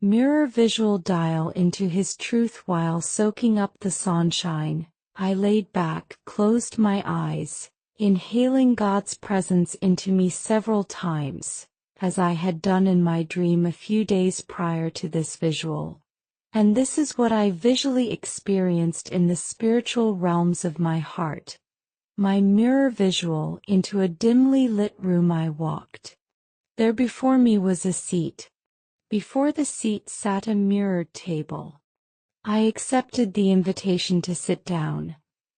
Mirror visual dial into his truth while soaking up the sunshine. I laid back, closed my eyes, inhaling God's presence into me several times, as I had done in my dream a few days prior to this visual. And this is what I visually experienced in the spiritual realms of my heart. My mirror visual: into a dimly lit room I walked. There before me was a seat. Before the seat sat a mirrored table. I accepted the invitation to sit down.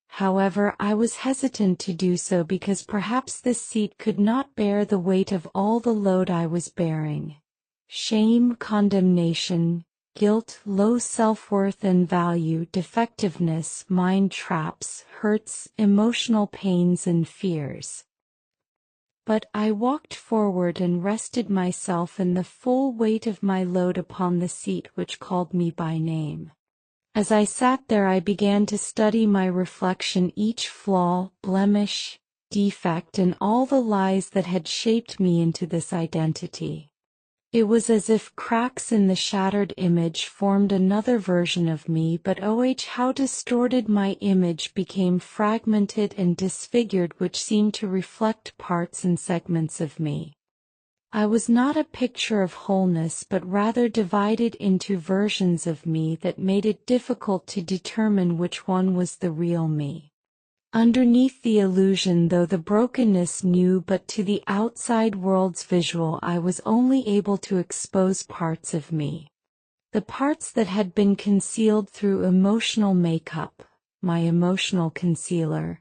However, I was hesitant to do so because perhaps this seat could not bear the weight of all the load I was bearing. Shame, condemnation, guilt, low self-worth and value, defectiveness, mind traps, hurts, emotional pains and fears. But I walked forward and rested myself and the full weight of my load upon the seat which called me by name. As I sat there, I began to study my reflection, each flaw, blemish, defect, and all the lies that had shaped me into this identity. It was as if cracks in the shattered image formed another version of me, but oh, how distorted my image became, fragmented and disfigured, which seemed to reflect parts and segments of me. I was not a picture of wholeness, but rather divided into versions of me that made it difficult to determine which one was the real me. Underneath the illusion, though the brokenness knew, but to the outside world's visual, I was only able to expose parts of me. The parts that had been concealed through emotional makeup, my emotional concealer,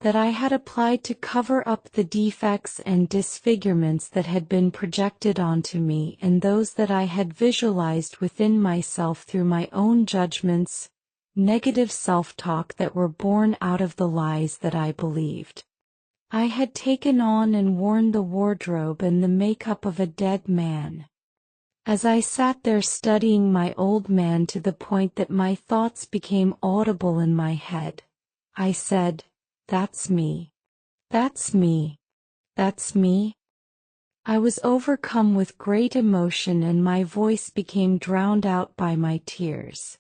that I had applied to cover up the defects and disfigurements that had been projected onto me, and those that I had visualized within myself through my own judgments, negative self-talk that were born out of the lies that I believed. I had taken on and worn the wardrobe and the makeup of a dead man. As I sat there studying my old man to the point that my thoughts became audible in my head, I said, "That's me. That's me. That's me." I was overcome with great emotion and my voice became drowned out by my tears.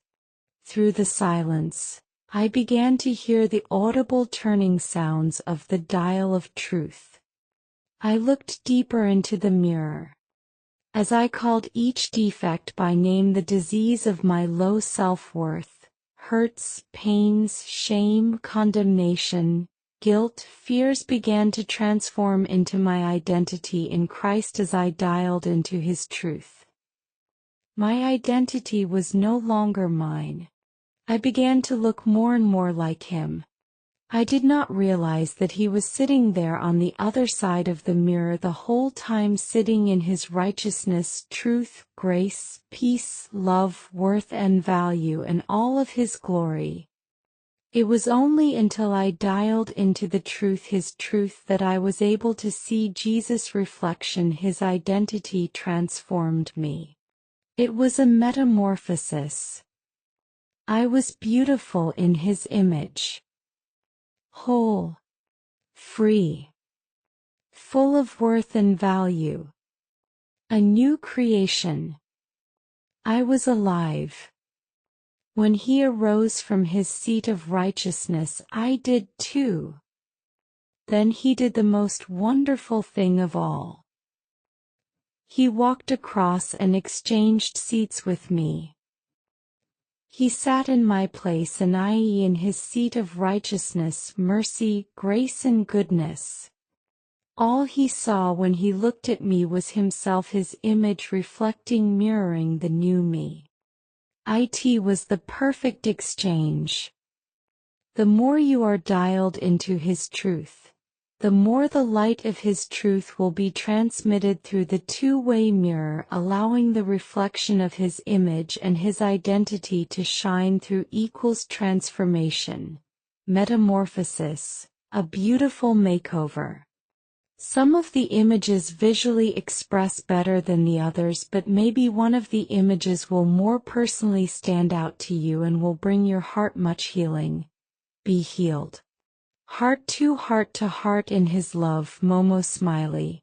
Through the silence, I began to hear the audible turning sounds of the dial of truth. I looked deeper into the mirror. As I called each defect by name, the disease of my low self-worth, hurts, pains, shame, condemnation, guilt, fears began to transform into my identity in Christ as I dialed into His truth. My identity was no longer mine. I began to look more and more like Him. I did not realize that He was sitting there on the other side of the mirror the whole time, sitting in His righteousness, truth, grace, peace, love, worth and value, and all of His glory. It was only until I dialed into the truth, His truth, that I was able to see Jesus' reflection. His identity transformed me. It was a metamorphosis. I was beautiful in His image. Whole, free, full of worth and value. A new creation. I was alive. When He arose from His seat of righteousness, I did too. Then He did the most wonderful thing of all. He walked across and exchanged seats with me. He sat in my place and I in His seat of righteousness, mercy, grace and goodness. All He saw when He looked at me was Himself, His image reflecting, mirroring the new me. It was the perfect exchange. The more you are dialed into His truth, the more the light of His truth will be transmitted through the two-way mirror, allowing the reflection of His image and His identity to shine through. Equals transformation, metamorphosis, a beautiful makeover. Some of the images visually express better than the others, but maybe one of the images will more personally stand out to you and will bring your heart much healing. Be healed. Heart to heart in His love. Momo Smiley.